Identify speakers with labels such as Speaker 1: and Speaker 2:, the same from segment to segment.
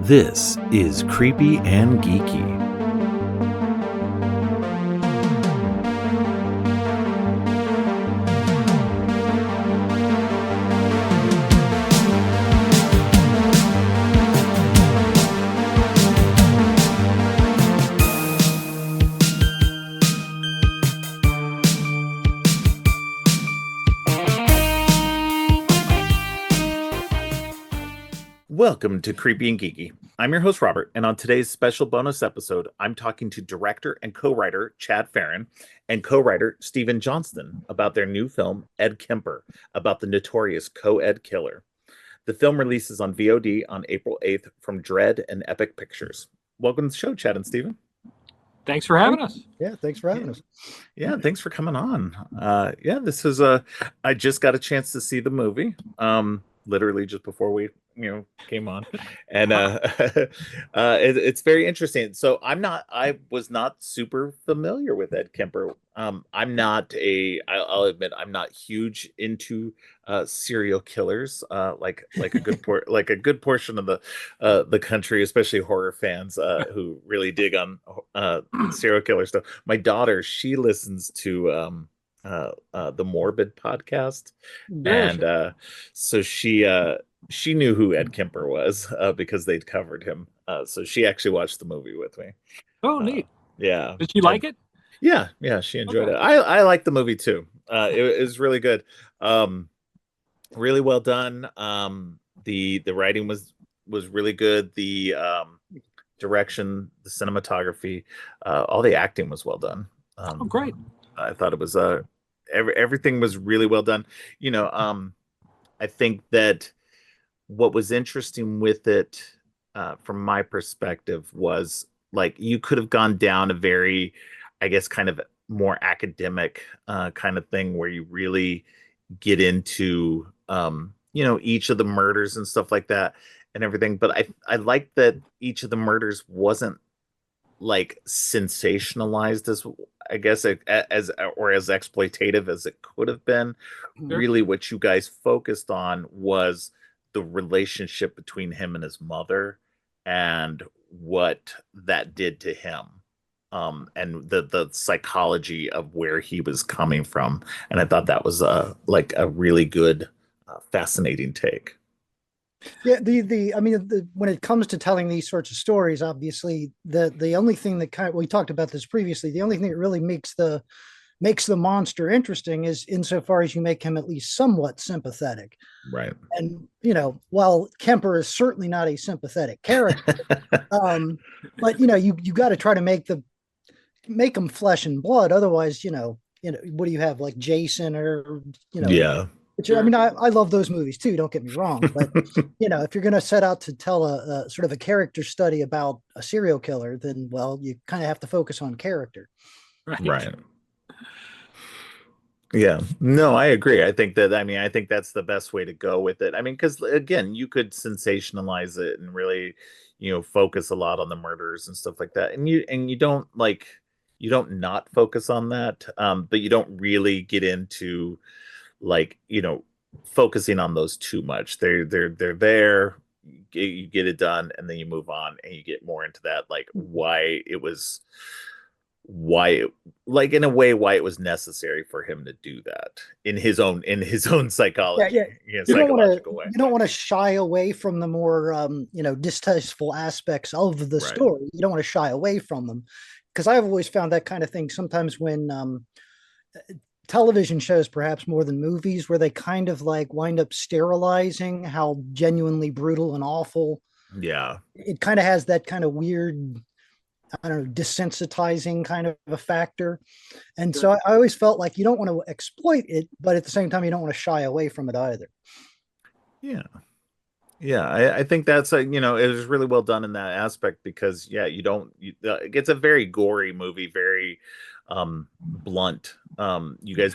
Speaker 1: This is Creepy and Geeky. Welcome to Creepy and Geeky. I'm your host, Robert, and on today's special bonus episode, I'm talking to director and co-writer Chad Ferrin and co-writer Stephen Johnston about their new film, Ed Kemper, about the notorious co-ed killer. The film releases on VOD on April 8th from Dread and Epic Pictures. Welcome to the show, Chad and Stephen.
Speaker 2: Thanks for having us.
Speaker 3: Yeah, thanks for having us.
Speaker 1: Yeah, thanks for coming on. This is I just got a chance to see the movie. Literally just before we came on, and it's very interesting. So I was not super familiar with Ed Kemper. I'll admit I'm not huge into serial killers, like a good portion of the country, especially horror fans who really dig on serial killer stuff. My daughter, she listens to the Morbid podcast, and so she knew who Ed Kemper was because they'd covered him. So she actually watched the movie with me.
Speaker 2: Oh, neat.
Speaker 1: Yeah.
Speaker 2: Did she like it?
Speaker 1: Yeah, she enjoyed it. I liked the movie too. It was really good. Really well done. The writing was really good. The direction, the cinematography, all the acting was well done.
Speaker 2: Great.
Speaker 1: I thought it was everything was really well done. I think that what was interesting with it, from my perspective, was like you could have gone down a very, I guess, kind of more academic kind of thing where you really get into each of the murders and stuff like that and everything. But I like that each of the murders wasn't like sensationalized as, I guess, as exploitative as it could have been.
Speaker 2: Sure.
Speaker 1: Really what you guys focused on was the relationship between him and his mother and what that did to him, and the psychology of where he was coming from. And I thought that was a really good, fascinating take.
Speaker 3: Yeah, when it comes to telling these sorts of stories, obviously the only thing that we talked about this previously, the only thing that really makes the monster interesting is insofar as you make him at least somewhat sympathetic.
Speaker 1: Right.
Speaker 3: And while Kemper is certainly not a sympathetic character, but you got to try to make him flesh and blood. Otherwise, what do you have, like Jason or
Speaker 1: Yeah.
Speaker 3: Which, I mean, I love those movies too, don't get me wrong, but if you're going to set out to tell a sort of a character study about a serial killer, then you kind of have to focus on character.
Speaker 1: Right. Yeah, no, I agree. I think that's the best way to go with it. I mean, because again, you could sensationalize it and really, focus a lot on the murders and stuff like that. And you don't not focus on that, but you don't really get into focusing on those too much. They're there. You get it done, and then you move on, and you get more into that, like why it was necessary for him to do that in his own psychology. Psychological way.
Speaker 3: You don't want to shy away from the more distasteful aspects of the story. You don't want to shy away from them, because I've always found that kind of thing sometimes when television shows, perhaps more than movies, where they kind of wind up sterilizing how genuinely brutal and awful.
Speaker 1: Yeah,
Speaker 3: it kind of has that kind of weird, I don't know, desensitizing kind of a factor. And so I always felt like you don't want to exploit it, but at the same time, you don't want to shy away from it either.
Speaker 1: Yeah. I think that's it was really well done in that aspect, because it's a very gory movie, very blunt. You guys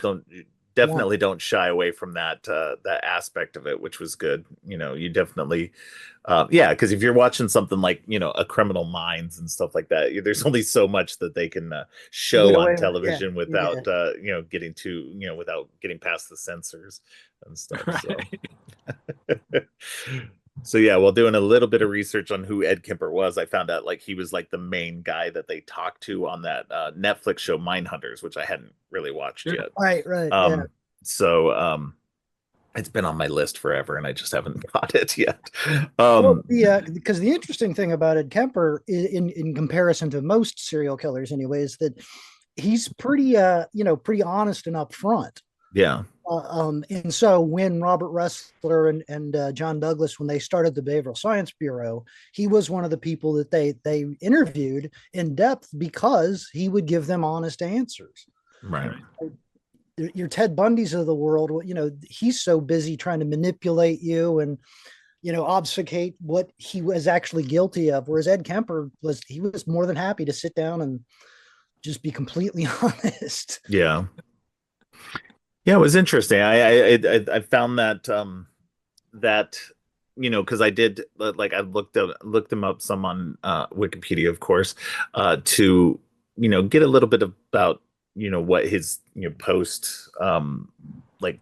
Speaker 1: definitely don't shy away from that aspect of it, which was good. You definitely because if you're watching something like a Criminal Minds and stuff like that, there's only so much that they can show on television without getting to without getting past the censors and stuff. So So yeah, while doing a little bit of research on who Ed Kemper was, I found out like he was like the main guy that they talked to on that Netflix show Mindhunters, which I hadn't really watched yet.
Speaker 3: Right, right, yeah.
Speaker 1: So it's been on my list forever, and I just haven't got it yet.
Speaker 3: Well, because the interesting thing about Ed Kemper, in comparison to most serial killers, anyway, is that he's pretty, pretty honest and upfront.
Speaker 1: Yeah,
Speaker 3: And so when Robert Ressler and John Douglas, when they started the Behavioral Science Bureau, he was one of the people that they interviewed in depth because he would give them honest answers.
Speaker 1: right.
Speaker 3: Your Ted Bundys of the world, he's so busy trying to manipulate you and obfuscate what he was actually guilty of. Whereas Ed Kemper was more than happy to sit down and just be completely honest.
Speaker 1: Yeah. Yeah, it was interesting. I found that because I did like I looked them up some on Wikipedia, of course, to get a little bit about what his post like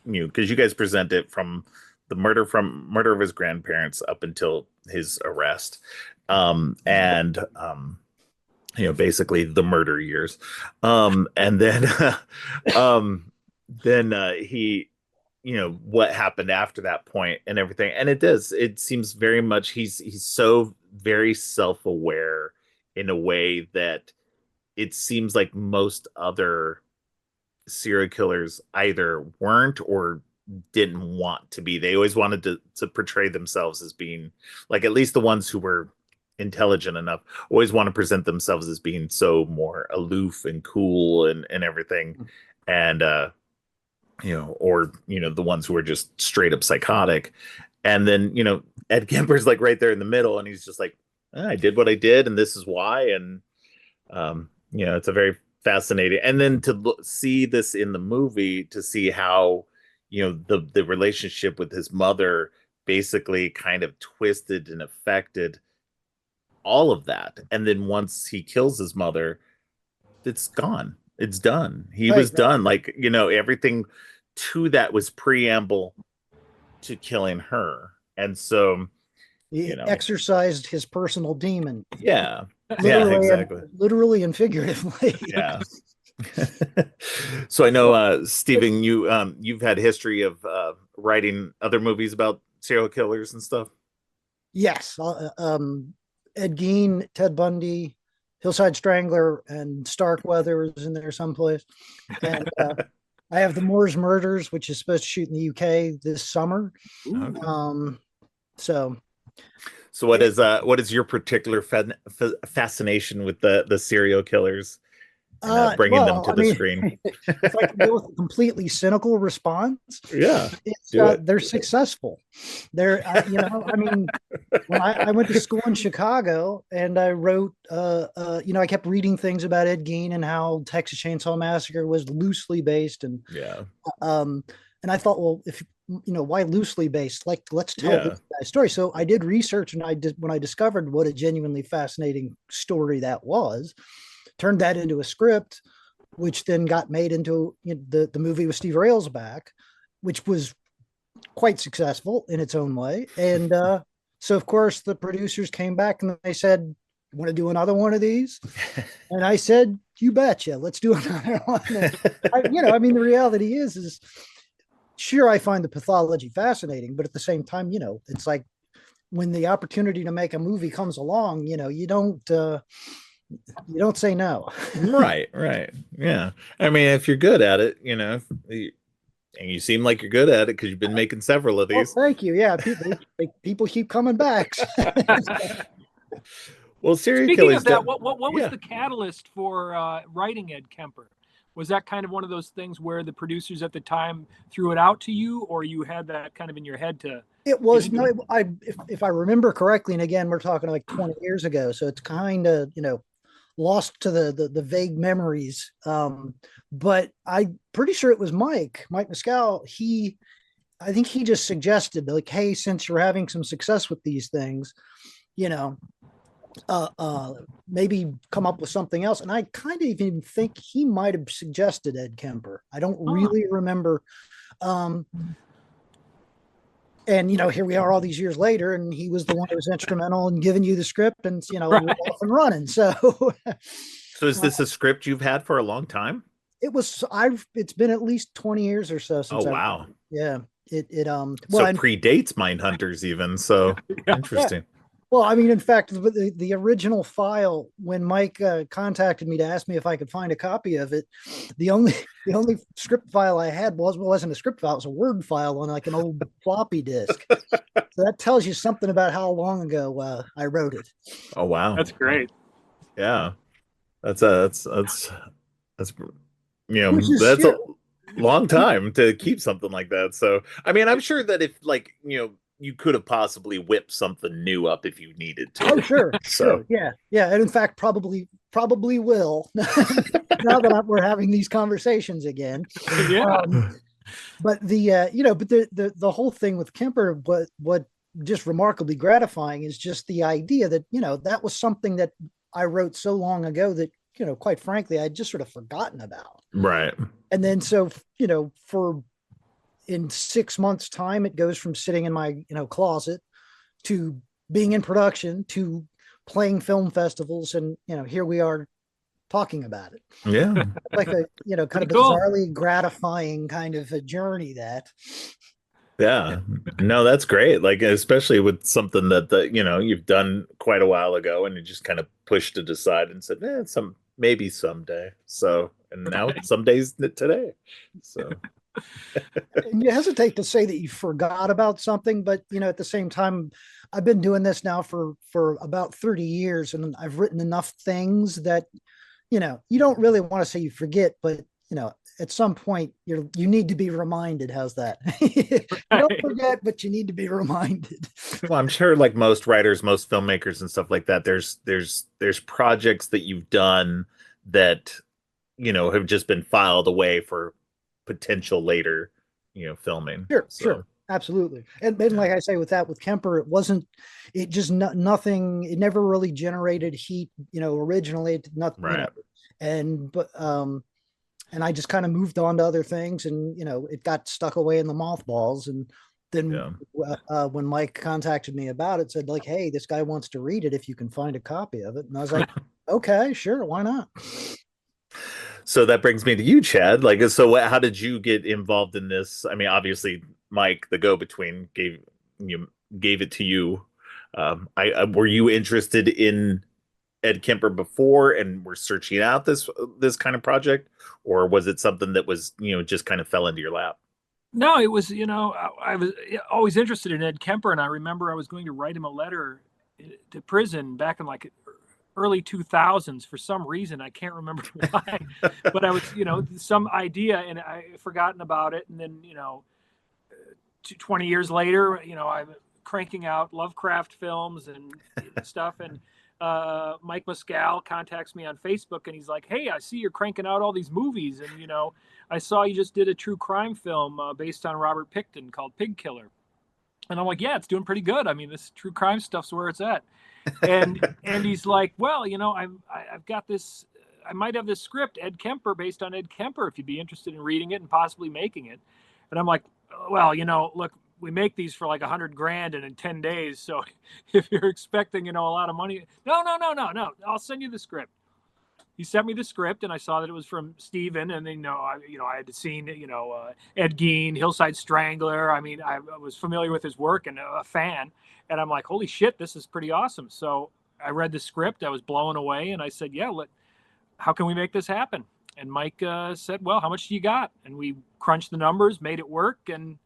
Speaker 1: because you guys present it from the murder of his grandparents up until his arrest, and basically the murder years, and then he what happened after that point and everything. And it seems very much he's so very self-aware in a way that it seems like most other serial killers either weren't or didn't want to be. They always wanted to portray themselves as being like, at least the ones who were intelligent enough always want to present themselves as being so more aloof and cool and everything. And or the ones who are just straight up psychotic. And then Ed Kemper's like right there in the middle, and he's just like, I did what I did, and this is why. And it's a very fascinating. And then to see this in the movie, to see how the relationship with his mother basically kind of twisted and affected all of that. And then once he kills his mother, it's gone. It's done. He was done. Like, everything to that was preamble to killing her. And so
Speaker 3: he exercised his personal demon.
Speaker 1: Yeah. Yeah, exactly.
Speaker 3: Literally and figuratively.
Speaker 1: Yeah. So I know, Stephen, you've had history of writing other movies about serial killers and stuff.
Speaker 3: Yes. Ed Gein, Ted Bundy, Hillside Strangler, and Starkweather was in there someplace. And I have the Moors Murders, which is supposed to shoot in the UK this summer.
Speaker 1: Okay.
Speaker 3: So
Speaker 1: what is your particular fascination with the serial killers? Bringing them to the screen.
Speaker 3: If I can go with a completely cynical response,
Speaker 1: yeah,
Speaker 3: they're successful. They're, when I went to school in Chicago and I wrote, I kept reading things about Ed Gein and how Texas Chainsaw Massacre was loosely based, and and I thought, well, if why loosely based? Like, let's tell this guy's story. So I did research, and when I discovered what a genuinely fascinating story that was, turned that into a script, which then got made into the movie with Steve Railsback, which was quite successful in its own way. And so, of course, the producers came back and they said, "Want to do another one of these?" And I said, "You betcha, let's do another one." The reality is sure, I find the pathology fascinating, but at the same time, it's like when the opportunity to make a movie comes along, you don't say no.
Speaker 1: Right. Yeah. I mean, if you're good at it, and you seem like you're good at it because you've been making several of these.
Speaker 3: Thank you. Yeah. People keep coming back.
Speaker 1: Well, serial
Speaker 2: Speaking
Speaker 1: killers.
Speaker 2: Of that, what was the catalyst for writing Ed Kemper? Was that kind of one of those things where the producers at the time threw it out to you, or you had that kind of in your head to?
Speaker 3: It was no. If I remember correctly, and again, we're talking like 20 years ago, so it's kind of lost to the vague memories. But I'm pretty sure it was Mike Mescal. I think he just suggested, like, hey, since you're having some success with these things, maybe come up with something else. And I kind of even think he might have suggested Ed Kemper. I don't really remember. And here we are all these years later, and he was the one who was instrumental in giving you the script, and we're
Speaker 2: Right.
Speaker 3: off and running. So
Speaker 1: So is this a script you've had for a long time?
Speaker 3: it's been at least 20 years or so
Speaker 1: Oh
Speaker 3: since I wrote
Speaker 1: wow.
Speaker 3: it. Yeah. It well,
Speaker 1: So
Speaker 3: and
Speaker 1: predates Mindhunters even. So
Speaker 2: Yeah.
Speaker 3: yeah.
Speaker 1: interesting.
Speaker 3: Well, I mean, in fact, the original file, when Mike contacted me to ask me if I could find a copy of it, the only the only script file I had wasn't a script file; it was a Word file on like an old floppy disk. So that tells you something about how long ago I wrote it.
Speaker 1: Oh wow.
Speaker 2: That's great.
Speaker 1: Yeah. That's
Speaker 3: Which is,
Speaker 1: that's a long time to keep something like that. So I mean, I'm sure that if like you could have possibly whipped something new up if you needed
Speaker 3: oh,
Speaker 1: to.
Speaker 3: sure,
Speaker 1: So
Speaker 3: sure, yeah, yeah, and in fact, probably will now that we're having these conversations again.
Speaker 2: Yeah.
Speaker 3: But the whole thing with Kemper, what just remarkably gratifying is just the idea that that was something that I wrote so long ago that quite frankly I'd just sort of forgotten about.
Speaker 1: right.
Speaker 3: And then so for in 6 months time it goes from sitting in my closet to being in production to playing film festivals, and here we are talking about it.
Speaker 1: Yeah.
Speaker 3: Like a kind of
Speaker 2: Pretty cool.
Speaker 3: bizarrely gratifying kind of a journey that.
Speaker 1: Yeah. No, that's great. Like especially with something that you've done quite a while ago and you just kind of pushed it aside and said, maybe someday. So and now
Speaker 2: Right.
Speaker 1: some days today. So
Speaker 3: And you hesitate to say that you forgot about something, but at the same time, I've been doing this now for about 30 years, and I've written enough things that you don't really want to say you forget, but at some point you need to be reminded. How's that? You don't
Speaker 2: Right.
Speaker 3: forget, but you need to be reminded.
Speaker 1: well, I'm sure like most writers, most filmmakers and stuff like that, there's projects that you've done that have just been filed away for potential later, filming.
Speaker 3: Sure,
Speaker 1: So
Speaker 3: sure. Absolutely. And
Speaker 1: yeah.
Speaker 3: like I say, with Kemper, it just nothing, it never really generated heat, originally, not,
Speaker 1: Right.
Speaker 3: and I just kind of moved on to other things, and, it got stuck away in the mothballs. And then
Speaker 1: Yeah.
Speaker 3: when Mike contacted me about it, said like, hey, this guy wants to read it if you can find a copy of it. And I was like, okay, sure, why not?
Speaker 1: So that brings me to you, Chad. Like, so how did you get involved in this? I mean, obviously, Mike, the go-between, gave it to you. Were you interested in Ed Kemper before and were searching out this kind of project, or was it something that was just kind of fell into your lap?
Speaker 2: No, it was, I was always interested in Ed Kemper, and I remember I was going to write him a letter to prison back in like early 2000s for some reason. I can't remember why, but I was, some idea, and I forgotten about it. And then, 20 years later, I'm cranking out Lovecraft films and stuff. And Mike Mescal contacts me on Facebook, and he's like, "Hey, I see you're cranking out all these movies, and I saw you just did a true crime film based on Robert Pickton called Pig Killer." And I'm like, "Yeah, it's doing pretty good. I mean, this true crime stuff's where it's at." And he's like, "Well, I've got this. I might have this script, Ed Kemper, based on Ed Kemper, if you'd be interested in reading it and possibly making it." And I'm like, "Well, look, we make these for like 100 grand and in 10 days. So if you're expecting, a lot of money, no, I'll send you the script." He sent me the script, and I saw that it was from Steven. And then, I had seen, Ed Gein, Hillside Strangler. I mean, I was familiar with his work and a fan. And I'm like, holy shit, this is pretty awesome. So I read the script. I was blown away. And I said, yeah, how can we make this happen? And Mike said, well, how much do you got? And we crunched the numbers, made it work. And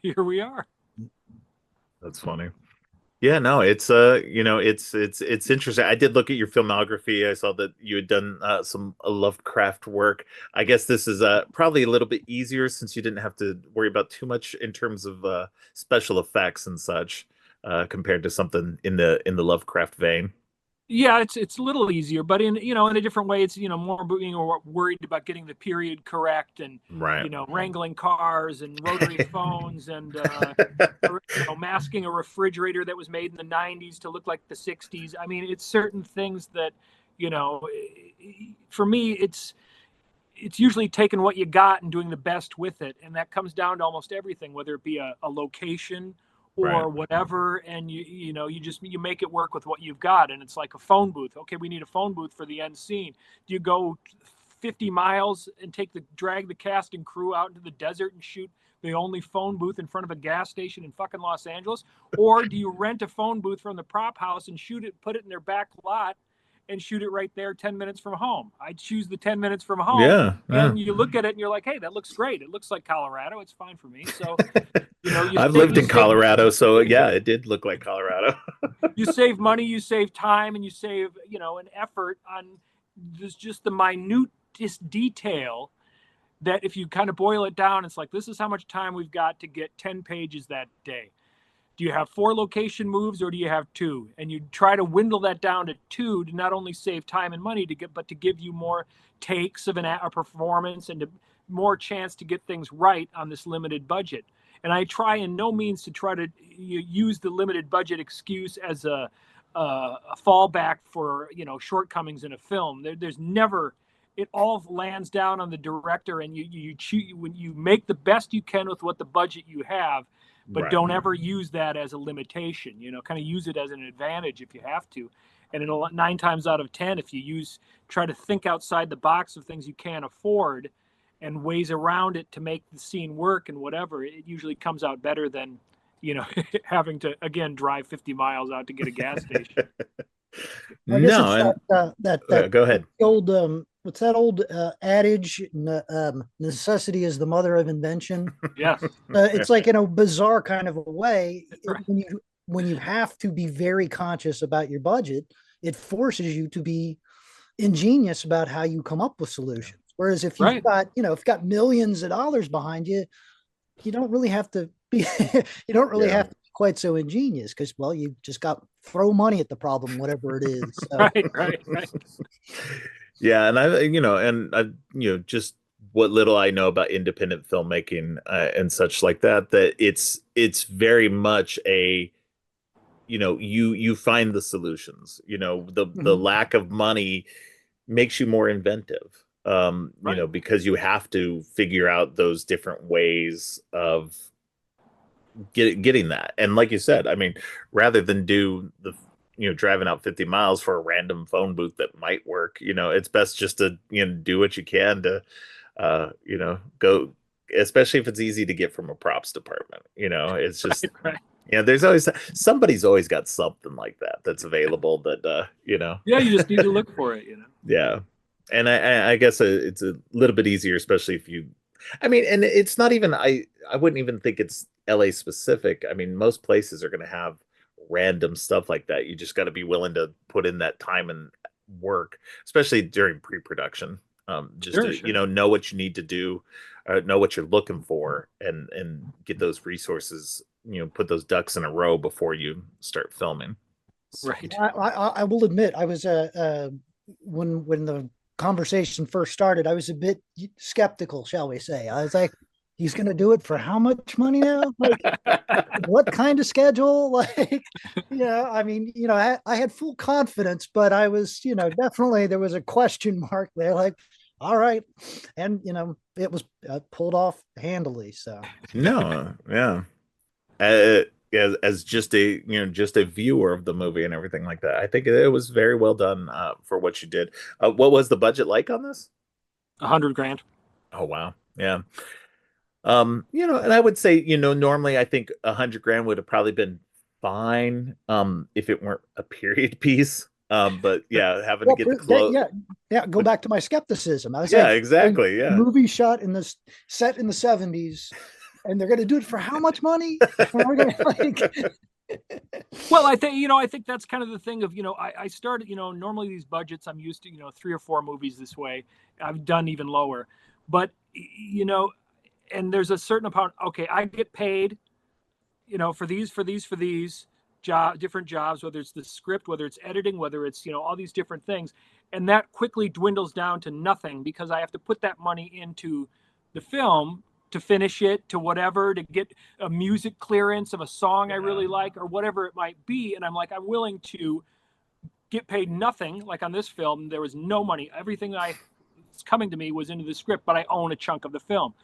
Speaker 2: here we are.
Speaker 1: That's funny. Yeah, no, it's it's interesting. I did look at your filmography. I saw that you had done some Lovecraft work. I guess this is probably a little bit easier since you didn't have to worry about too much in terms of special effects and such compared to something in the Lovecraft vein.
Speaker 2: Yeah, it's a little easier, but in a different way. It's more being worried about getting the period correct, and
Speaker 1: Right.
Speaker 2: wrangling cars and rotary phones, and masking a refrigerator that was made in the 90s to look like the 60s. I mean, it's certain things that, for me, it's usually taking what you got and doing the best with it. And that comes down to almost everything, whether it be a location or whatever. And you make it work with what you've got. And it's like a phone booth. Okay, we need a phone booth for the end scene. Do you go 50 miles and drag the cast and crew out into the desert and shoot the only phone booth in front of a gas station in fucking Los Angeles? Or do you rent a phone booth from the prop house and put it in their back lot and shoot it right there 10 minutes from home? I'd choose the 10 minutes from home.
Speaker 1: Yeah.
Speaker 2: And you look at it and you're like, hey, that looks great. It looks like Colorado. It's fine for me. So,
Speaker 1: I've lived in Colorado, so yeah, it did look like Colorado.
Speaker 2: You save money, you save time, and you save, an effort on just the minutest detail that if you kind of boil it down, it's like, this is how much time we've got to get 10 pages that day. Do you have 4 location moves or do you have 2? And you try to dwindle that down to 2 to not only save time and money but to give you more takes of a performance and more chance to get things right on this limited budget. And I try in no means to try to use the limited budget excuse as a fallback for, shortcomings in a film. There's never. It all lands down on the director, and when you make the best you can with what the budget you have, but don't ever use that as a limitation. Kind of use it as an advantage if you have to. And 9 times out of 10, if you try to think outside the box of things you can't afford and ways around it to make the scene work and whatever, it usually comes out better than, having to again drive 50 miles out to get a gas station.
Speaker 3: Go ahead. What's that old adage? Necessity is the mother of invention.
Speaker 2: Yes.
Speaker 3: It's like in a bizarre kind of a way. Right. When you have to be very conscious about your budget, it forces you to be ingenious about how you come up with solutions. Whereas if you've got millions of dollars behind you, you don't really have to be. You don't really have to be quite so ingenious because, well, you just got throw money at the problem, whatever it is. So. Right.
Speaker 1: Yeah, and I just what little I know about independent filmmaking and such like that it's very much a, you find the solutions. The lack of money makes you more inventive. Because you have to figure out those different ways of getting that. And like you said, I mean, rather than do the driving out 50 miles for a random phone booth that might work, it's best just to do what you can to go, especially if it's easy to get from a props department. It's just there's always somebody's always got something like that's available that you
Speaker 2: just need to look for it.
Speaker 1: Yeah. And I guess it's a little bit easier, especially if and it's not even, I wouldn't even think it's LA specific. I mean, most places are going to have random stuff like that. You just got to be willing to put in that time and work, especially during pre-production. Know what you need to do, know what you're looking for, and get those resources, put those ducks in a row before you start filming.
Speaker 2: Right.
Speaker 3: I will admit, I was when the conversation first started, I was a bit skeptical, shall we say. I was like, he's going to do it for how much money now? Like, what kind of schedule? Like, I mean, I had full confidence, but I was, definitely there was a question mark there. Like, all right. And, it was pulled off handily. So,
Speaker 1: no, yeah. As just a viewer of the movie and everything like that, I think it was very well done for what you did. What was the budget like on this?
Speaker 2: $100,000.
Speaker 1: Oh, wow. Yeah. And I would say, normally I think $100,000 would have probably been fine if it weren't a period piece. But yeah, having to get the clothes.
Speaker 3: Go back to my skepticism. I was
Speaker 1: exactly. Yeah.
Speaker 3: Movie shot in the set in the 70s. And they're going to do it for how much money?
Speaker 2: Well, I think that's kind of the thing of, I started, normally these budgets, I'm used to, 3 or 4 movies this way. I've done even lower, but, and there's a certain amount, okay, I get paid, for these different jobs, whether it's the script, whether it's editing, whether it's, all these different things. And that quickly dwindles down to nothing because I have to put that money into the film to finish it, to whatever, to get a music clearance of a song I really like or whatever it might be. And I'm like, I'm willing to get paid nothing. Like on this film, there was no money. Everything I was coming to me was into the script, but I own a chunk of the film.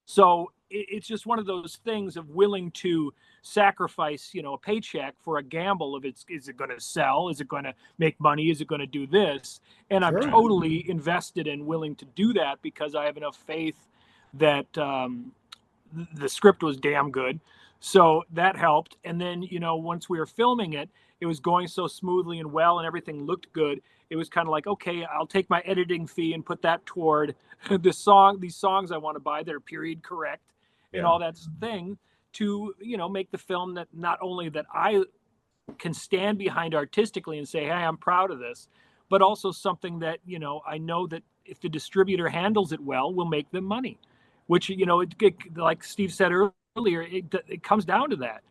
Speaker 2: So it's just one of those things of willing to sacrifice, a paycheck for a gamble of is it going to sell? Is it going to make money? Is it going to do this? And I'm totally invested and willing to do that because I have enough faith that the script was damn good. So that helped. And then, once we were filming it, it was going so smoothly and well and everything looked good. It was kind of like, okay, I'll take my editing fee and put that toward these songs I want to buy that are period correct and all that thing to, make the film that not only that I can stand behind artistically and say, hey, I'm proud of this, but also something that, I know that if the distributor handles it well, will make them money, which, like Steve said earlier, it comes down to that.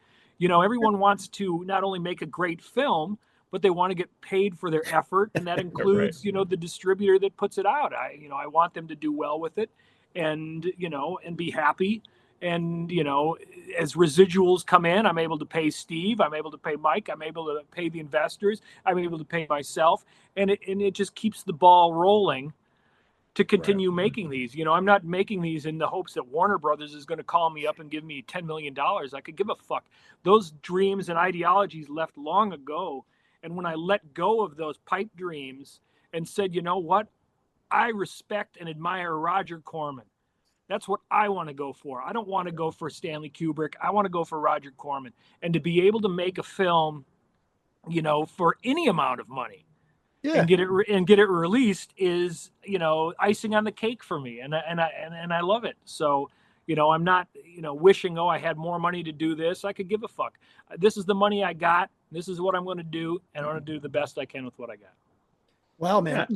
Speaker 2: Everyone wants to not only make a great film, but they want to get paid for their effort. And that includes, the distributor that puts it out. I want them to do well with it and, and be happy. And, as residuals come in, I'm able to pay Steve, I'm able to pay Mike, I'm able to pay the investors, I'm able to pay myself. And it just keeps the ball rolling to continue making these. I'm not making these in the hopes that Warner Brothers is going to call me up and give me $10 million. I could give a fuck. Those dreams and ideologies left long ago. And when I let go of those pipe dreams and said, you know what, I respect and admire Roger Corman. That's what I want to go for. I don't want to go for Stanley Kubrick. I want to go for Roger Corman. And to be able to make a film, for any amount of money, and get it released is, icing on the cake for me. And I love it. So, I'm not, wishing, I had more money to do this. I could give a fuck. This is the money I got. This is what I'm going to do. And I want to do the best I can with what I got.
Speaker 3: Wow, man,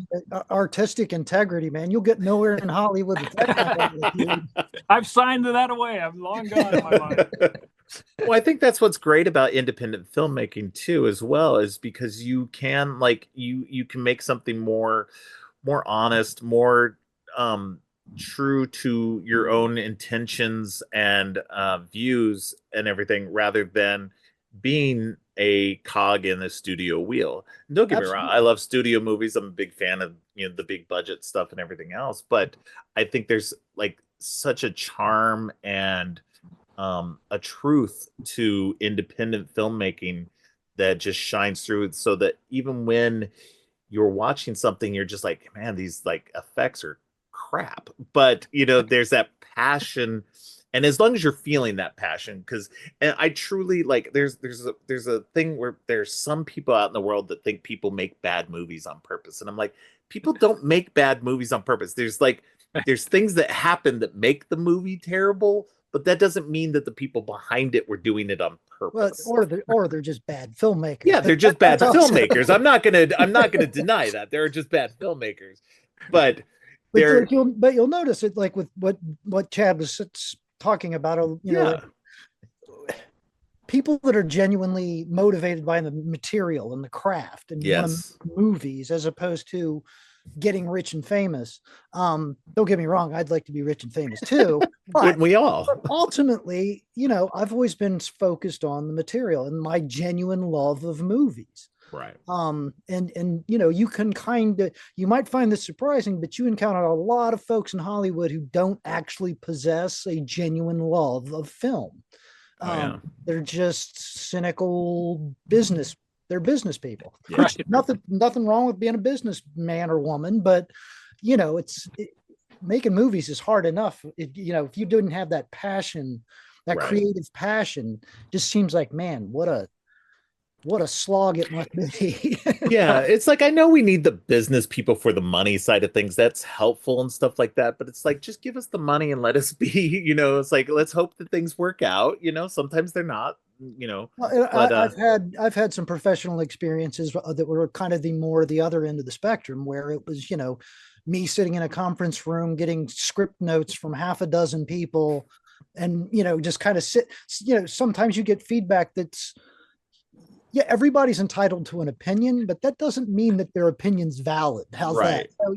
Speaker 3: artistic integrity, man. You'll get nowhere in Hollywood with that.
Speaker 2: I've signed that away. I'm long gone in my mind.
Speaker 1: Well, I think that's what's great about independent filmmaking too, as well, is because you can you can make something more honest, more true to your own intentions and views and everything, rather than being a cog in the studio wheel. Don't get me wrong, I love studio movies. I'm a big fan of the big budget stuff and everything else, but I think there's such a charm and a truth to independent filmmaking that just shines through, so that even when you're watching something, you're just like, man, these effects are crap, but there's that passion. And as long as you're feeling that passion, and I truly there's a thing where there's some people out in the world that think people make bad movies on purpose, and I'm like, people don't make bad movies on purpose. There's things that happen that make the movie terrible, but that doesn't mean that the people behind it were doing it on purpose.
Speaker 3: Well, or they're just bad filmmakers.
Speaker 1: Yeah, they're just bad filmmakers. I'm not gonna deny that they're just bad filmmakers, but
Speaker 3: you'll notice it, like with what Chad was talking about, people that are genuinely motivated by the material and the craft and movies, as opposed to getting rich and famous. Don't get me wrong, I'd like to be rich and famous too.
Speaker 1: Wouldn't we all?
Speaker 3: But ultimately, I've always been focused on the material and my genuine love of movies.
Speaker 1: Right.
Speaker 3: And you can you might find this surprising, but you encounter a lot of folks in Hollywood who don't actually possess a genuine love of film. They're just cynical business. They're business people.
Speaker 1: Yeah.
Speaker 3: Nothing wrong with being a businessman or woman, but making movies is hard enough. If you didn't have that passion, that creative passion, just seems like, man, what a slog it must be.
Speaker 1: Yeah, it's I know we need the business people for the money side of things. That's helpful and stuff like that. But it's just give us the money and let us be. It's let's hope that things work out. Sometimes they're not.
Speaker 3: Well, but, I've had some professional experiences that were kind of the other end of the spectrum, where it was me sitting in a conference room getting script notes from half a dozen people, and just kind of sometimes you get feedback that's, everybody's entitled to an opinion, but that doesn't mean that their opinion's valid. How's that? So,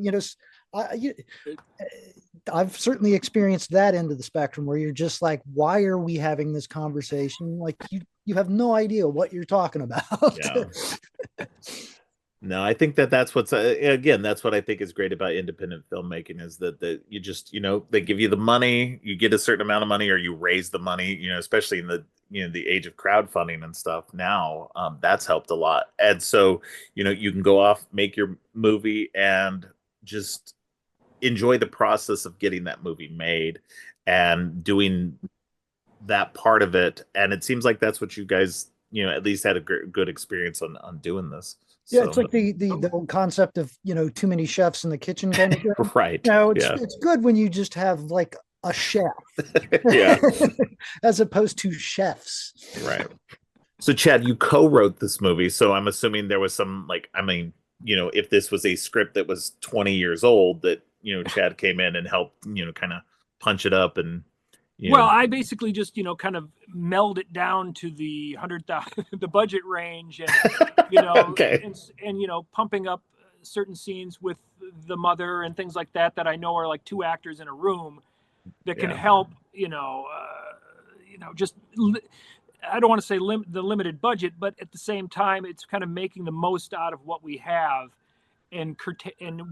Speaker 3: I've certainly experienced that end of the spectrum where you're just like, why are we having this conversation? You have no idea what you're talking about.
Speaker 1: Yeah. No, I think that that's what's again, that's what I think is great about independent filmmaking is that you just, they give you the money, you get a certain amount of money, or you raise the money, especially in the the age of crowdfunding and stuff now. That's helped a lot. And so, you can go off, make your movie, and just enjoy the process of getting that movie made and doing that part of it. And it seems like that's what you guys, at least had a good experience on doing this.
Speaker 3: Yeah, it's
Speaker 1: So,
Speaker 3: like the whole concept of too many chefs in the kitchen kind of thing.
Speaker 1: right.
Speaker 3: It's
Speaker 1: Yeah.
Speaker 3: it's good when you just have like a chef,
Speaker 1: Yeah.
Speaker 3: as opposed to chefs.
Speaker 1: Right. So, Chad, you co-wrote this movie, so I'm assuming there was some like, I mean, if this was a script that was 20 years old, that Chad came in and helped, kind of punch it up and
Speaker 2: Well, I basically just, kind of meld it down to the 100,000, the budget range, and
Speaker 1: okay.
Speaker 2: and pumping up certain scenes with the mother and things like that I know are like two actors in a room that can help, just I don't want to say the limited budget, but at the same time, it's kind of making the most out of what we have and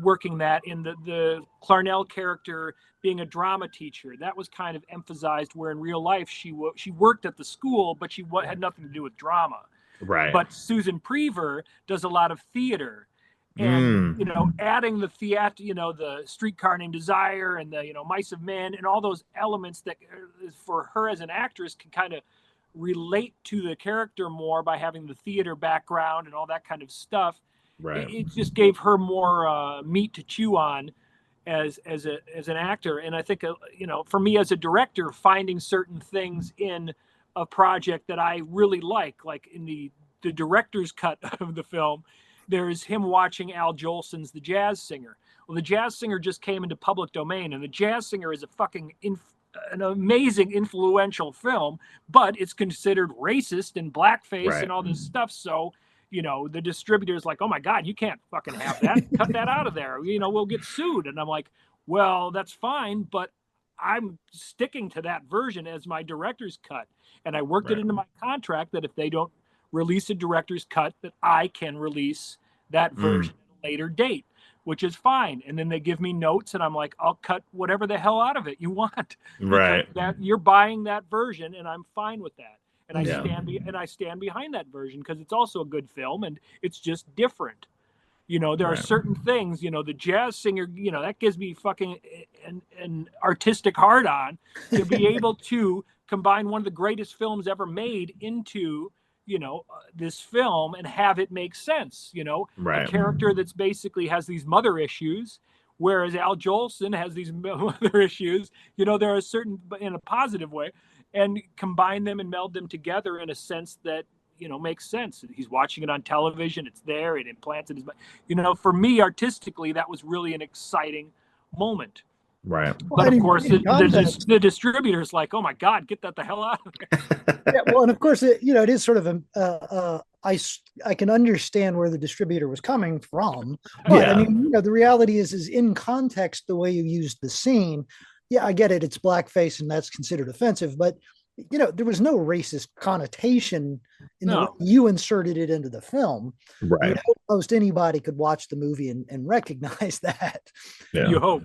Speaker 2: working that in the Clarnell character being a drama teacher. That was kind of emphasized, where in real life she worked at the school, but she had nothing to do with drama.
Speaker 1: Right.
Speaker 2: But Susan Prever does a lot of theater. And adding the theater, the Streetcar Named Desire and the Mice of Men and all those elements that for her as an actress can kind of relate to the character more by having the theater background and all that kind of stuff.
Speaker 1: Right.
Speaker 2: It just gave her more meat to chew on as an actor. And I think for me as a director, finding certain things in a project that I really like in the director's cut of the film, there's him watching Al Jolson's The Jazz Singer. Well, The Jazz Singer just came into public domain, and The Jazz Singer is a fucking an amazing, influential film, but it's considered racist and blackface and all this stuff. So, the distributor's like, oh my God, you can't fucking have that. Cut that out of there. We'll get sued. And I'm like, well, that's fine, but I'm sticking to that version as my director's cut. And I worked it into my contract that if they don't release a director's cut, that I can release that version at a later date, which is fine. And then they give me notes, and I'm like, I'll cut whatever the hell out of it you want.
Speaker 1: Right.
Speaker 2: That you're buying that version, and I'm fine with that. And I stand behind that version because it's also a good film, and it's just different. There are certain things, the Jazz Singer, that gives me fucking an artistic hard on to be able to combine one of the greatest films ever made into this film and have it make sense. A character that's basically has these mother issues, whereas Al Jolson has these mother issues. There are certain, in a positive way, and combine them and meld them together in a sense that makes sense. He's watching it on television, it's there, it implants in his for me artistically, that was really an exciting moment.
Speaker 1: Right.
Speaker 2: But of course the distributor's like, oh my God, get that the hell out of there.
Speaker 3: Yeah, well, and of course it is sort of I can understand where the distributor was coming from, but I mean, the reality is in context, the way you used the scene, I get it, it's blackface and that's considered offensive, but there was no racist connotation in the way you inserted it into the film.
Speaker 1: Right.
Speaker 3: Almost anybody could watch the movie and recognize that.
Speaker 2: Yeah. You hope.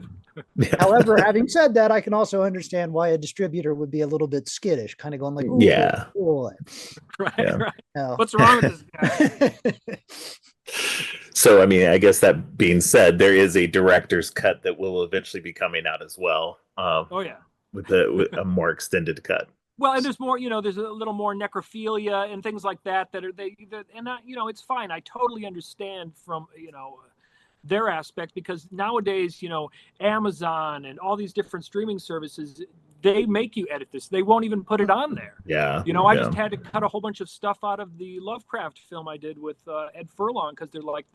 Speaker 3: However, having said that, I can also understand why a distributor would be a little bit skittish, kind of going like, boy.
Speaker 2: Right. What's wrong with this guy?
Speaker 1: So, I mean, I guess that being said, there is a director's cut that will eventually be coming out as well. With a more extended cut.
Speaker 2: Well, and there's more, there's a little more necrophilia and things like that it's fine. I totally understand from, their aspect, because nowadays, Amazon and all these different streaming services, they make you edit this. They won't even put it on there.
Speaker 1: Yeah.
Speaker 2: I just had to cut a whole bunch of stuff out of the Lovecraft film I did with Ed Furlong, because they're like,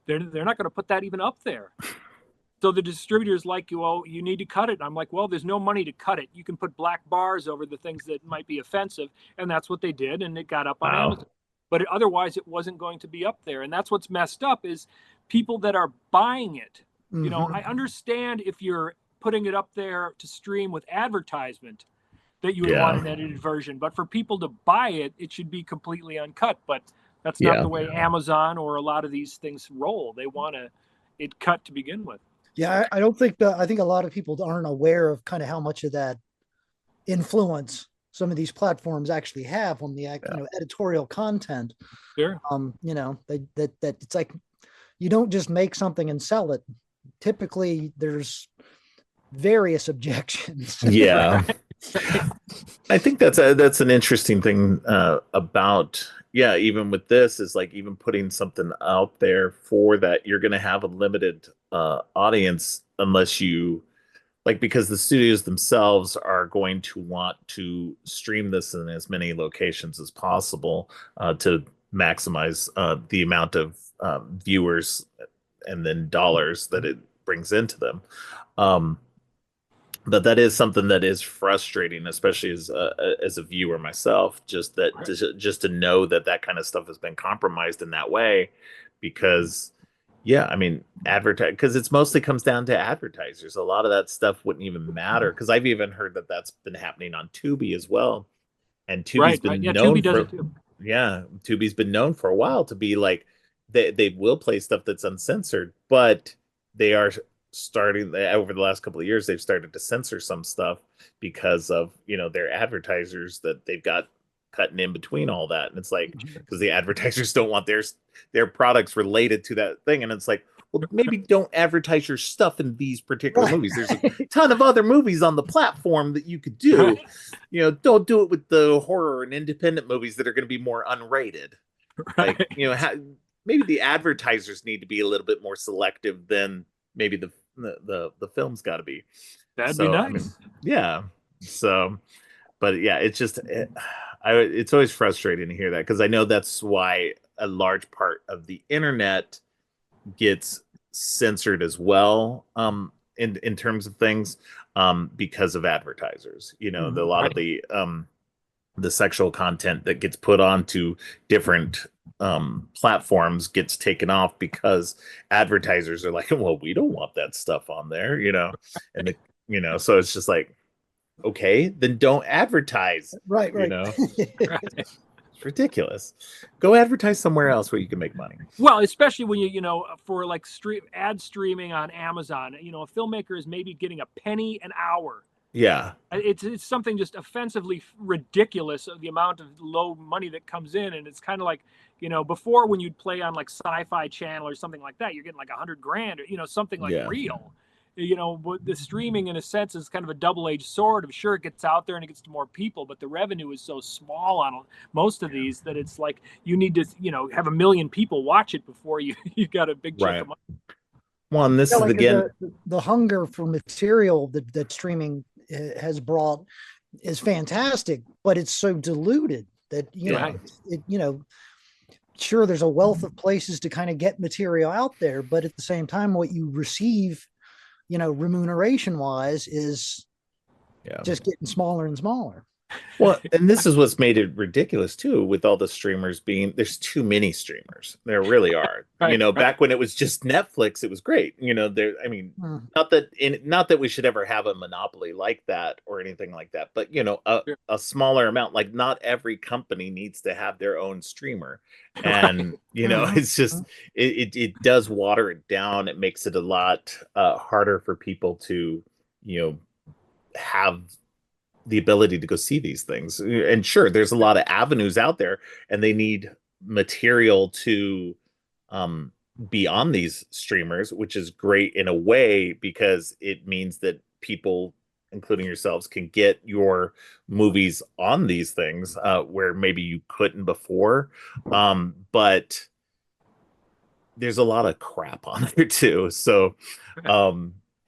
Speaker 2: they're not going to put that even up there. So the distributor's like, well, you need to cut it. And I'm like, well, there's no money to cut it. You can put black bars over the things that might be offensive. And that's what they did. And it got up on Amazon. But otherwise, it wasn't going to be up there. And that's what's messed up, is people that are buying it. I understand if you're putting it up there to stream with advertisement that you would want an edited version. But for people to buy it, it should be completely uncut. But That's not
Speaker 1: Yeah.
Speaker 2: the way Amazon or a lot of these things roll. They want it cut to begin with.
Speaker 3: Yeah, I don't think that. I think a lot of people aren't aware of kind of how much of that influence some of these platforms actually have on the editorial content.
Speaker 2: Sure.
Speaker 3: That it's like you don't just make something and sell it. Typically, there's various objections.
Speaker 1: Yeah. I think that's an interesting thing about even with this is like even putting something out there for that you're going to have a limited audience unless you like because the studios themselves are going to want to stream this in as many locations as possible to maximize the amount of viewers and then dollars that it brings into them. But that is something that is frustrating, especially as a viewer myself. Just that, just to know that that kind of stuff has been compromised in that way, because I mean, advertise because it's mostly comes down to advertisers. A lot of that stuff wouldn't even matter because I've even heard that that's been happening on Tubi as well, and Tubi's been
Speaker 2: Yeah,
Speaker 1: known
Speaker 2: Tubi does
Speaker 1: for
Speaker 2: it too.
Speaker 1: Tubi's been known for a while to be like they will play stuff that's uncensored, but they are starting over the last couple of years they've started to censor some stuff because of their advertisers that they've got cutting in between all that, and it's like because the advertisers don't want their products related to that thing, and it's like, well, maybe don't advertise your stuff in these particular movies. There's a ton of other movies on the platform that you could do. Don't do it with the horror and independent movies that are going to be more unrated. Like maybe the advertisers need to be a little bit more selective than maybe the film's got to be.
Speaker 2: That'd be nice.
Speaker 1: So but it's just it's always frustrating to hear that because I know that's why a large part of the internet gets censored as well in terms of things because of advertisers. A lot of the sexual content that gets put onto different platforms gets taken off because advertisers are like, well, we don't want that stuff on there, and so it's just like, okay, then don't advertise.
Speaker 3: Right.
Speaker 1: It's ridiculous. Go advertise somewhere else where you can make money.
Speaker 2: Well, especially when for like ad streaming on Amazon, a filmmaker is maybe getting a penny an hour.
Speaker 1: Yeah.
Speaker 2: It's something just offensively ridiculous of the amount of low money that comes in. And it's kind of like, before when you'd play on like Sci-Fi Channel or something like that, you're getting like $100,000 or, something like real. But the streaming in a sense is kind of a double-edged sword. Of sure, it gets out there and it gets to more people, but the revenue is so small on most of these that it's like you need to, have 1 million people watch it before you got a big chunk of money.
Speaker 1: Well, and this is again
Speaker 3: the hunger for material that streaming has brought is fantastic, but it's so diluted that sure, there's a wealth of places to kind of get material out there, but at the same time, what you receive, remuneration wise is just getting smaller and smaller.
Speaker 1: Well, and this is what's made it ridiculous too, with all the streamers there's too many streamers. There really are. Back when it was just Netflix, it was great. Not that we should ever have a monopoly like that or anything like that, but a smaller amount. Like not every company needs to have their own streamer, and it's just it does water it down. It makes it a lot harder for people to have the ability to go see these things. And sure, there's a lot of avenues out there, and they need material to be on these streamers, which is great in a way because it means that people, including yourselves, can get your movies on these things where maybe you couldn't before. But there's a lot of crap on there too. So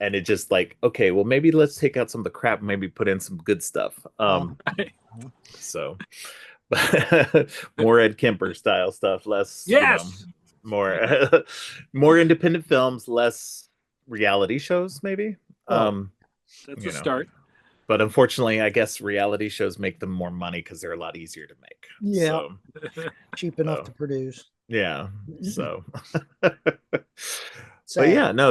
Speaker 1: and it just like, okay, well, maybe let's take out some of the crap and maybe put in some good stuff. So more Ed Kemper style stuff, less more independent films, less reality shows, maybe.
Speaker 2: That's a start.
Speaker 1: But unfortunately, I guess reality shows make them more money because they're a lot easier to make.
Speaker 3: Yeah. Cheap enough to produce.
Speaker 1: Yeah. So but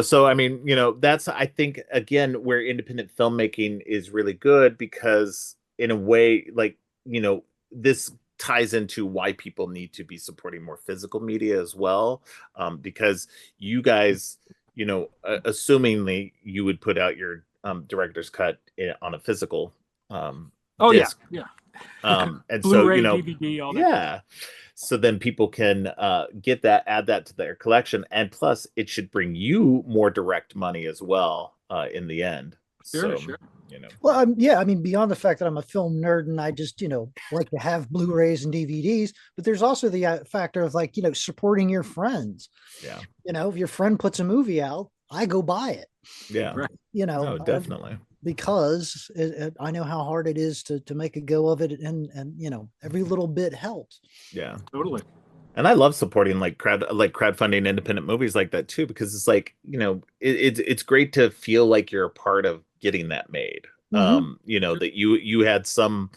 Speaker 1: so I mean, that's I think again where independent filmmaking is really good because in a way, like, this ties into why people need to be supporting more physical media as well, because you guys, assumingly you would put out your director's cut on a physical
Speaker 2: Oh
Speaker 1: disc.
Speaker 2: yeah.
Speaker 1: And
Speaker 2: Blu-ray,
Speaker 1: so,
Speaker 2: DVD, all that.
Speaker 1: yeah. So then people can get that, add that to their collection, and plus it should bring you more direct money as well in the end.
Speaker 2: Sure,
Speaker 1: So,
Speaker 2: sure.
Speaker 3: Well, yeah, I mean, beyond the fact that I'm a film nerd and I just, like to have Blu-rays and DVDs, but there's also the factor of like, supporting your friends.
Speaker 1: Yeah.
Speaker 3: If your friend puts a movie out, I go buy it.
Speaker 1: Yeah.
Speaker 2: Right.
Speaker 1: No, definitely.
Speaker 3: Because I know how hard it is to make a go of it, and every little bit helps.
Speaker 1: Yeah.
Speaker 2: Totally.
Speaker 1: And I love supporting like crowdfunding independent movies like that too, because it's like, it's great to feel like you're a part of getting that made. That you had some,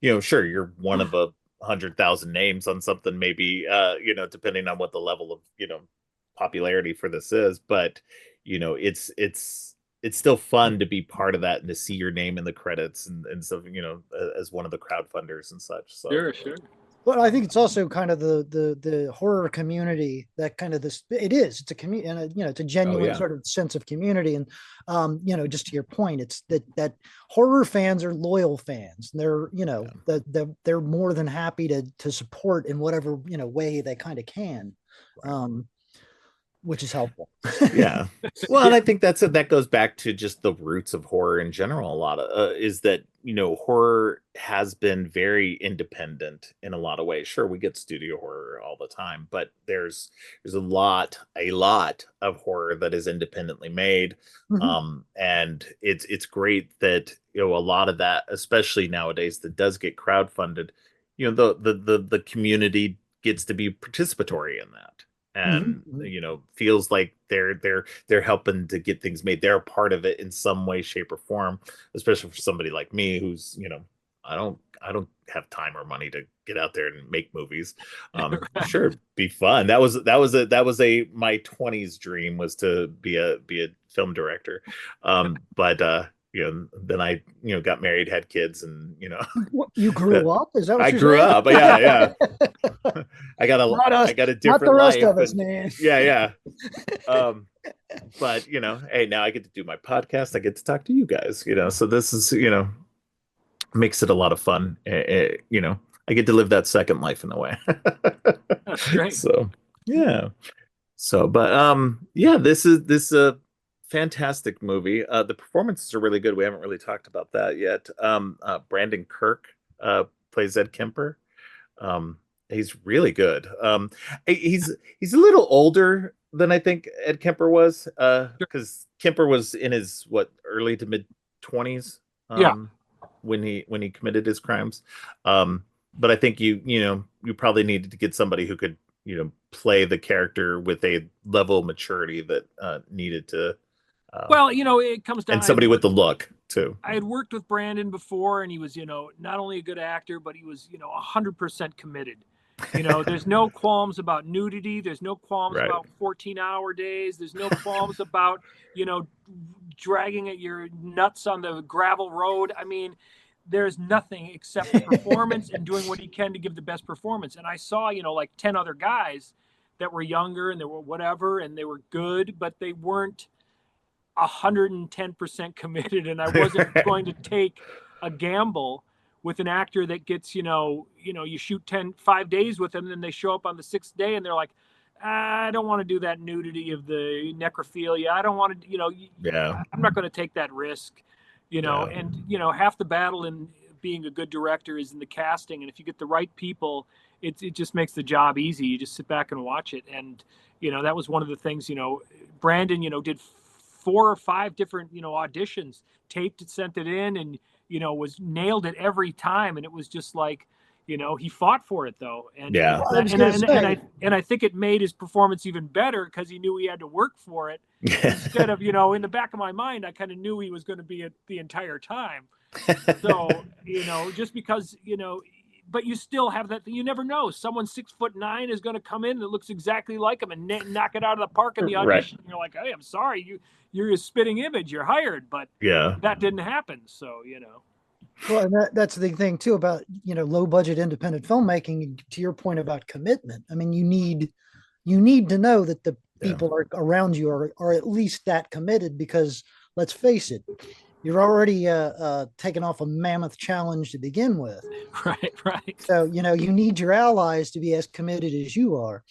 Speaker 1: sure, you're one of 100,000 names on something, maybe, depending on what the level of, popularity for this is, but it's still fun to be part of that and to see your name in the credits and stuff, as one of the crowdfunders and such. So
Speaker 2: Sure.
Speaker 3: But I think it's also kind of the horror community that kind of it's a community, and it's a genuine sort of sense of community. And just to your point, it's that horror fans are loyal fans. They're they're more than happy to support in whatever way they kind of can. Which is helpful.
Speaker 1: Yeah. Well, and I think that goes back to just the roots of horror in general. A lot of is that, horror has been very independent in a lot of ways. Sure, we get studio horror all the time, but there's a lot of horror that is independently made. And it's great that, a lot of that, especially nowadays, that does get crowdfunded, the community gets to be participatory in that. And feels like they're helping to get things made. They're a part of it in some way, shape, or form, especially for somebody like me who's I don't have time or money to get out there and make movies. Sure, it'd be fun. That was a my 20s dream, was to be a film director. But then I got married, had kids, and
Speaker 3: you grew up. Is that what
Speaker 1: I
Speaker 3: you're
Speaker 1: grew
Speaker 3: saying?
Speaker 1: up? Yeah. I got
Speaker 3: Not
Speaker 1: a different
Speaker 3: not the rest
Speaker 1: life,
Speaker 3: of us, man.
Speaker 1: Yeah. But hey, now I get to do my podcast. I get to talk to you guys. So this is makes it a lot of fun. I get to live that second life in a way.
Speaker 2: That's great.
Speaker 1: So yeah. So, but yeah, this is a fantastic movie. The performances are really good. We haven't really talked about that yet. Brandon Kirk plays Ed Kemper. He's really good. He's a little older than I think Ed Kemper was, because Kemper was in his early to mid 20s when he committed his crimes. But I think you probably needed to get somebody who could play the character with a level of maturity that needed to.
Speaker 2: Well, it comes down,
Speaker 1: and somebody with the look too.
Speaker 2: I had worked with Brandon before, and he was, not only a good actor, but he was, 100% committed. There's no qualms about nudity. There's no qualms about 14-hour days. There's no qualms about, dragging at your nuts on the gravel road. I mean, there's nothing except performance and doing what he can to give the best performance. And I saw, like 10 other guys that were younger and they were whatever, and they were good, but they weren't 110% committed. And I wasn't going to take a gamble with an actor that gets, you shoot 5 days with them, and then they show up on the 6th day and they're like, I don't want to do that nudity of the necrophilia. I don't want to, I'm not going to take that risk, and, half the battle in being a good director is in the casting. And if you get the right people, it just makes the job easy. You just sit back and watch it. And, that was one of the things, Brandon, did 4 or 5 different, auditions, taped it, sent it in, and, was nailed it every time. And it was just like, he fought for it though. And and I think it made his performance even better because he knew he had to work for it instead of, in the back of my mind, I kind of knew he was going to be it the entire time. So, just because, but you still have that, you never know. Someone 6'9" is going to come in that looks exactly like him and knock it out of the park in the audition. Right. You're like, hey, I'm sorry, you're a spitting image, you're hired, but that didn't happen. So,
Speaker 3: Well, and that's the thing too about, low budget independent filmmaking. To your point about commitment, I mean, you need to know that the
Speaker 1: Yeah.
Speaker 3: people around you are at least that committed, because let's face it, you're already taking off a mammoth challenge to begin with.
Speaker 2: Right, right.
Speaker 3: So, you need your allies to be as committed as you are.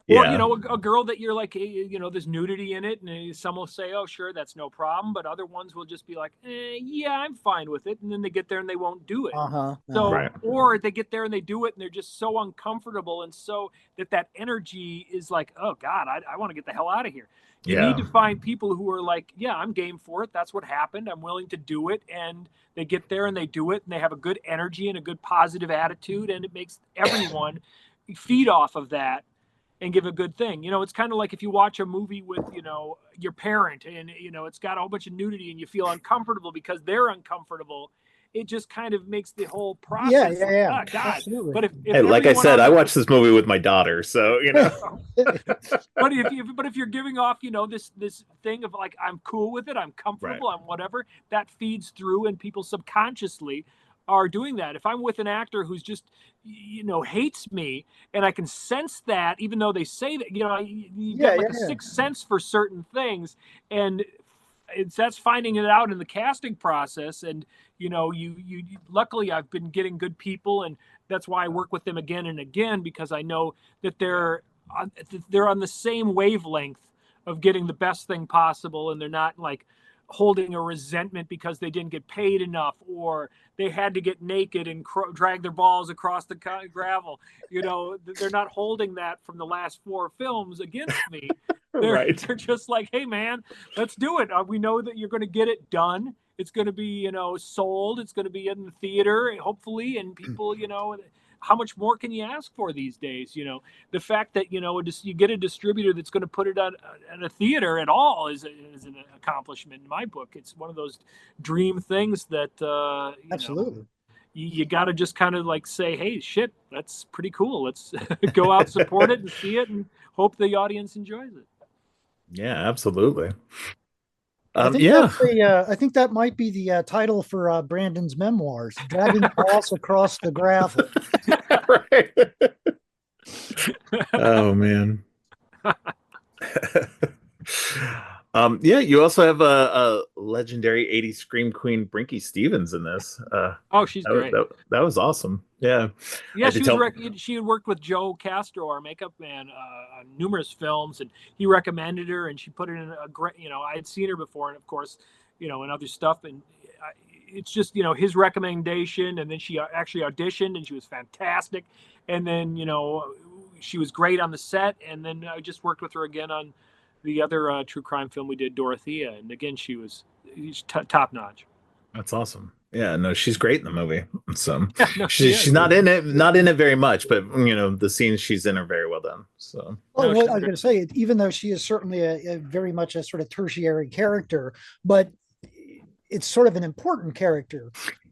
Speaker 2: Or,
Speaker 1: Yeah.
Speaker 2: a girl that you're like, there's nudity in it, and some will say, oh, sure, that's no problem. But other ones will just be like, yeah, I'm fine with it. And then they get there and they won't do it. So,
Speaker 1: Right.
Speaker 2: or they get there and they do it and they're just so uncomfortable. And so that energy is like, oh, God, I want to get the hell out of here. You need to find people who are like, yeah, I'm game for it. That's what happened. I'm willing to do it. And they get there and they do it and they have a good energy and a good positive attitude. And it makes everyone feed off of that and give a good thing. It's kind of like if you watch a movie with, your parent and, it's got a whole bunch of nudity and you feel uncomfortable because they're uncomfortable. It just kind of makes the whole process.
Speaker 3: Yeah.
Speaker 2: Oh, God.
Speaker 3: Absolutely.
Speaker 2: But if
Speaker 1: Hey, like I said, I watched this movie with my daughter, so
Speaker 2: but if you're giving off, this thing of like, I'm cool with it, I'm comfortable, I'm whatever, that feeds through and people subconsciously are doing that. If I'm with an actor who's just, hates me, and I can sense that, even though they say that, you get like a sixth sense for certain things, and that's finding it out in the casting process. And you luckily I've been getting good people, and that's why I work with them again and again, because I know that they're on the same wavelength of getting the best thing possible, and they're not like holding a resentment because they didn't get paid enough, or they had to get naked and drag their balls across the gravel. They're not holding that from the last 4 films against me. They're just like, hey man, let's do it. We know that you're going to get it done. It's going to be, sold. It's going to be in the theater, hopefully, and people, how much more can you ask for these days? The fact that, you get a distributor that's going to put it on a theater at all is an accomplishment in my book. It's one of those dream things that,
Speaker 3: Absolutely.
Speaker 2: You got to just kind of like say, hey, shit, that's pretty cool. Let's go out, support it and see it, and hope the audience enjoys it.
Speaker 1: Yeah, absolutely.
Speaker 3: I think that might be the title for Brandon's memoirs, Dragging Balls Across the Gravel.
Speaker 1: Right. Oh man. You also have a legendary 80s scream queen, Brinky Stevens, in this.
Speaker 2: She's great.
Speaker 1: That was awesome. Yeah.
Speaker 2: She had worked with Joe Castro, our makeup man, on numerous films, and he recommended her, and she put it in a great. I had seen her before, and of course, and other stuff, and it's just his recommendation, and then she actually auditioned, and she was fantastic, and then she was great on the set, and then I just worked with her again on the other true crime film we did, Dorothea, and again she's top notch.
Speaker 1: That's awesome. Yeah, no, she's great in the movie. So
Speaker 2: she's
Speaker 1: not in it very much, but the scenes she's in are very well done. So
Speaker 3: I was going to say, even though she is certainly a very much a sort of tertiary character, but it's sort of an important character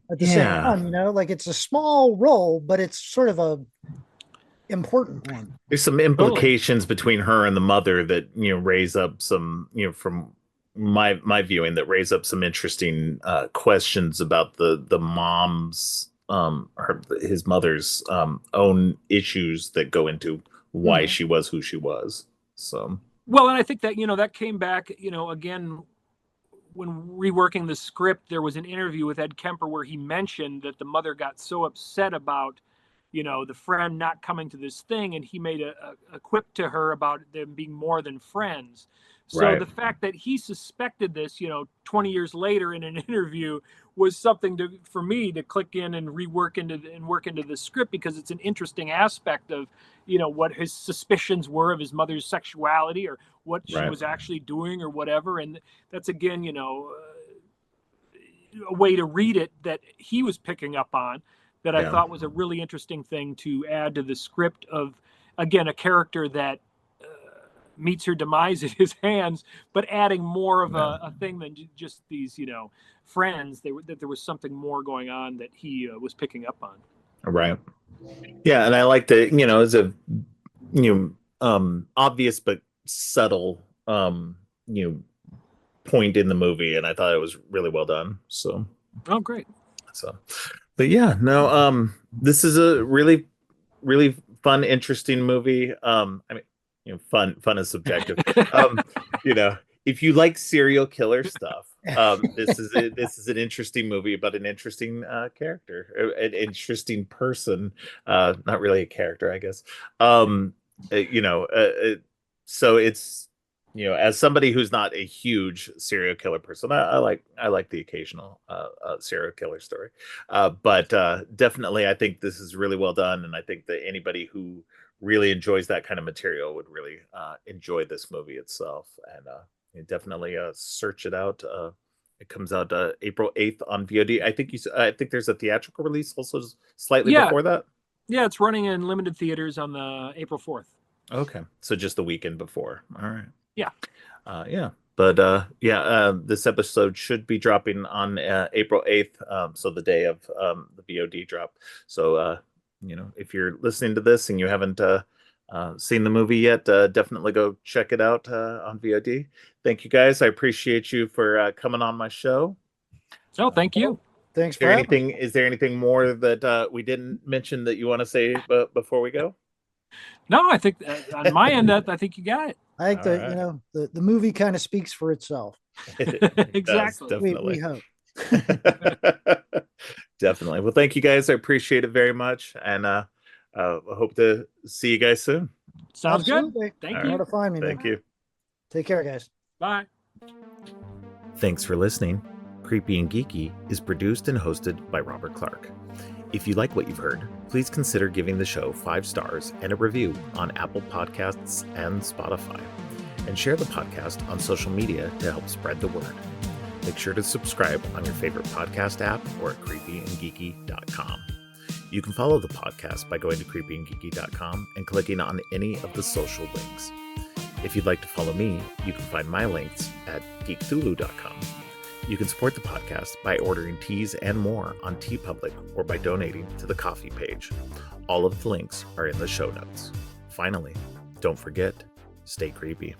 Speaker 3: at the same time. Like it's a small role, but it's sort of a important one.
Speaker 1: There's some implications between her and the mother that raise up some from my viewing, that raise up some interesting questions about the mom's his mother's own issues that go into why she was who she was. So
Speaker 2: well, and I think that that came back again when reworking the script. There was an interview with Ed Kemper where he mentioned that the mother got so upset about the friend not coming to this thing, and he made a quip to her about them being more than friends. So the fact that he suspected this, 20 years later in an interview, was something for me to click in and work into the script, because it's an interesting aspect of, what his suspicions were of his mother's sexuality, or what she was actually doing, or whatever. And that's again, a way to read it that he was picking up on, that I thought was a really interesting thing to add to the script of, again, a character that meets her demise at his hands, but adding more of a thing than just these, friends. That there was something more going on that he was picking up on.
Speaker 1: Right. Yeah, and I like that. It's a obvious but subtle point in the movie, and I thought it was really well done. So
Speaker 2: oh, great.
Speaker 1: So, but yeah, no, this is a really, really fun, interesting movie. I mean, fun is subjective. Um, you know, if you like serial killer stuff, this is an interesting movie about an interesting character, an interesting person. Not really a character, I guess. Um, uh, you know, uh, uh, so it's as somebody who's not a huge serial killer person, I like the occasional serial killer story. But definitely, I think this is really well done, and I think that anybody who really enjoys that kind of material would really enjoy this movie itself. And definitely search it out. It comes out April 8th on VOD. I think there's a theatrical release also slightly
Speaker 2: Yeah.
Speaker 1: before that.
Speaker 2: Yeah, it's running in limited theaters on the April 4th.
Speaker 1: Okay, so just the weekend before. All right.
Speaker 2: Yeah.
Speaker 1: Yeah. But this episode should be dropping on April 8th, so the day of the VOD drop. So if you're listening to this and you haven't seen the movie yet, definitely go check it out on VOD. Thank you guys. I appreciate you for coming on my show.
Speaker 2: So thank you.
Speaker 3: Thanks
Speaker 1: Is
Speaker 3: for
Speaker 1: there
Speaker 3: having me.
Speaker 1: anything? Is there anything more that we didn't mention that you want to say before we go?
Speaker 2: No, I think on my end, I think you got it.
Speaker 3: I think
Speaker 1: All
Speaker 3: that
Speaker 1: right.
Speaker 3: the movie kind of speaks for itself.
Speaker 1: It does,
Speaker 2: Exactly.
Speaker 3: We
Speaker 1: definitely.
Speaker 3: hope.
Speaker 1: Definitely. Well, thank you guys. I appreciate it very much, and I hope to see you guys soon.
Speaker 2: Sounds
Speaker 3: Absolutely.
Speaker 2: good. Thank
Speaker 1: All
Speaker 3: You know
Speaker 2: you.
Speaker 3: where to find me, man.
Speaker 1: Thank you.
Speaker 3: Take care, guys.
Speaker 2: Bye.
Speaker 1: Thanks for listening. Creepy and Geeky is produced and hosted by Robert Clark. If you like what you've heard, please consider giving the show 5 stars and a review on Apple Podcasts and Spotify, and share the podcast on social media to help spread the word. Make sure to subscribe on your favorite podcast app or at creepyandgeeky.com. You can follow the podcast by going to creepyandgeeky.com and clicking on any of the social links. If you'd like to follow me, you can find my links at geekthulu.com. You can support the podcast by ordering teas and more on TeePublic or by donating to the coffee page. All of the links are in the show notes. Finally, don't forget, stay creepy.